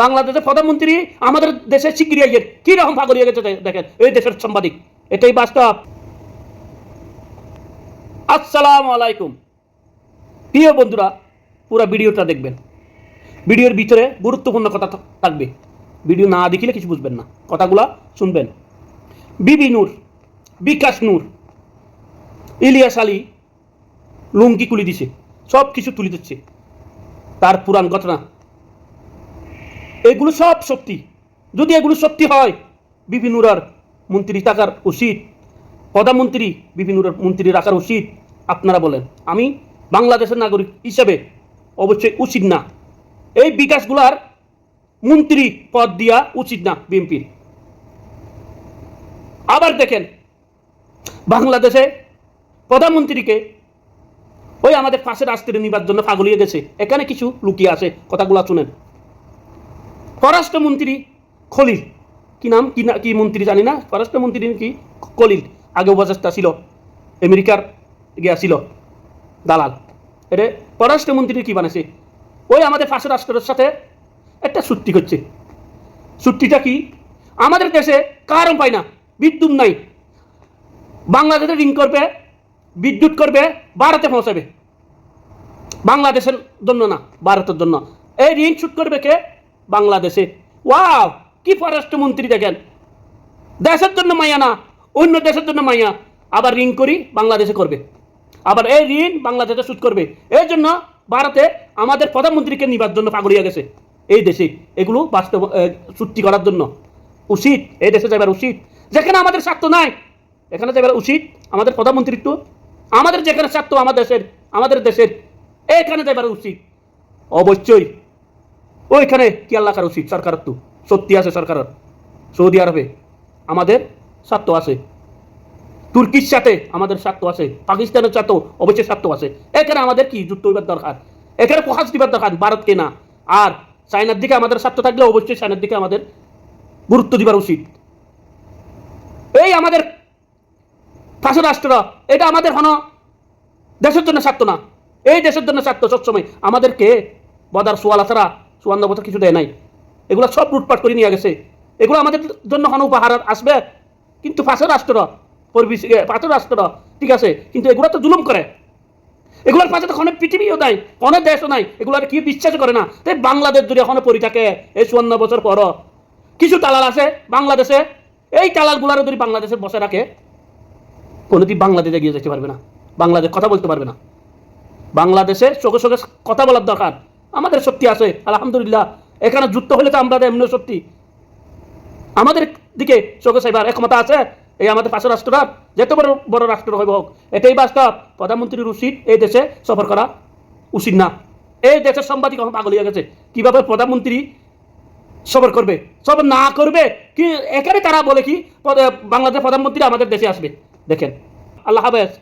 বাংলাদেশের প্রধানমন্ত্রী আমাদের দেশের সিকিউরিটির কি রকম পাগল হয়ে গেছে দেখেন, এই দেশের সাংবাদিক। এটাই বাস্তব। আসসালামু আলাইকুম প্রিয় বন্ধুরা, পুরো ভিডিওটা দেখবেন। ভিডিওর ভিতরে গুরুত্বপূর্ণ কথা থাকবে, ভিডিও না দেখিলে কিছু বুঝবেন না, কথাগুলা শুনবেন। বিবি নূর, বিকাশ নূর, ইলিয়াস আলী লুঙ্গি খুলে দিছে, সব কিছু তুলে দিচ্ছে, তার পুরাণ ঘটনা। এগুলো সব সত্যি। যদি এগুলো সত্যি হয়, বিবি নূরার মন্ত্রী থাকার উচিত, প্রধানমন্ত্রী বিবি নূরের মন্ত্রী রাখার উচিত। আপনারা বলেন, আমি বাংলাদেশের নাগরিক হিসেবে অবশ্যই উচিত না। এই বিকাশগুলার মন্ত্রী পদ দিয়া উচিত না বিএনপির। আবার দেখেন, বাংলাদেশে প্রধানমন্ত্রীকে ওই আমাদের পাশে রাষ্ট্রে নিবার জন্য পাগলিয়ে গেছে। এখানে কিছু লুকিয়ে আছে, কথাগুলো শুনেন। পররাষ্ট্রমন্ত্রী খলিল, কি নাম কি মন্ত্রী জানি না, পররাষ্ট্রমন্ত্রী কি খলিল, আগে উপদেষ্টা ছিল, আমেরিকার গিয়াছিল দালাল। এটা পররাষ্ট্রমন্ত্রী কি বানাইছে, ওই আমাদের পাশে রাষ্ট্রের সাথে একটা চুক্তি করছে। চুক্তিটা কি, আমাদের দেশে কারণ পায় না, বিদ্যুৎ নাই, বাংলাদেশে রিং করবে, বিদ্যুৎ করবে, ভারতে পৌঁছাবে, বাংলাদেশের জন্য না, ভারতের জন্য। এই ঋণ শোধ করবে কে, বাংলাদেশে। ওয়াও, কি পররাষ্ট্রমন্ত্রী দেখেন, দেশের জন্য মাইয়া না, অন্য দেশের জন্য মাইয়া, আবার ঋণ করি বাংলাদেশে করবে, আবার এই ঋণ বাংলাদেশে শোধ করবে। এই জন্য ভারতে আমাদের প্রধানমন্ত্রীকে নিবার জন্য পাগলিয়া গেছে এই দেশে, এগুলো বাস্তব চুক্তি করার জন্য। উচিত এই দেশে যাবার উচিত, যেখানে আমাদের স্বার্থ নাই এখানে যাবার উচিত আমাদের প্রধানমন্ত্রী। তো আমাদের যেখানে স্বার্থ আমাদের দেশের এখানে যাবার উচিত অবশ্যই। ওইখানে খেয়াল রাখার উচিত সরকারের। তো সত্যি আছে সরকারের, সৌদি আরবে আমাদের স্বার্থ আছে, তুর্কির সাথে আমাদের স্বার্থ আছে, পাকিস্তানের সাথে অবশ্যই স্বার্থ আছে। এখানে আমাদের কি যুদ্ধ হইবার দরকার, এখানে প্রকাশ দিবার দরকার ভারতকে না। আর চায়নার দিকে আমাদের স্বার্থ থাকলে অবশ্যই চায়নার দিকে আমাদের গুরুত্ব দিবার উচিত। এই আমাদের পাশের রাষ্ট্র, এটা আমাদের হন দেশের জন্য স্বার্থ না, এই দেশের জন্য স্বার্থ সবসময়। আমাদেরকে বদার সোয়ালা ছাড়া চুয়ান্ন বছর কিছু দেয় নাই, এগুলো সব লুটপাট করে নিয়ে গেছে। এগুলো আমাদের জন্য হন উপহার আসবে, কিন্তু পাশের রাষ্ট্র পাশের রাষ্ট্র ঠিক আছে, কিন্তু এগুলো তো জুলুম করে। এগুলোর পাশে তো অনেক পৃথিবীও নাই, অনেক দেশও নাই, এগুলোর কি বিশ্বাস করে না। তাই বাংলাদেশ যদি এখনো পড়ে থাকে এই 54 বছর পর, কিছু দালাল আছে বাংলাদেশে, এই দালালগুলারও যদি বাংলাদেশে বসে রাখে, কোনোদিন বাংলাদেশে এগিয়ে যেতে পারবে না, বাংলাদেশ কথা বলতে পারবে না। বাংলাদেশে চোখে চোখে কথা বলার দরকার। আমাদের শক্তি আছে আলহামদুলিল্লাহ, এখানে যুদ্ধ হলে তো আমরা এমনি শক্তি, আমাদের দিকে চোখে চাইবার একমতা আছে। এই আমাদের পাশের রাষ্ট্ররা যেত বড় বড় রাষ্ট্র হইব হোক, এটাই বাস্তব। প্রধানমন্ত্রীর উচিত এই দেশে সফর করা উচিত না। এই দেশের সাংবাদিক এখন পাগল হয়ে গেছে, কিভাবে প্রধানমন্ত্রী সফর করবে, সফর না করবে কি। এখানে তারা বলে কি বাংলাদেশের প্রধানমন্ত্রী আমাদের দেশে আসবে। দেখেন, আল্লাহ হাফেজ।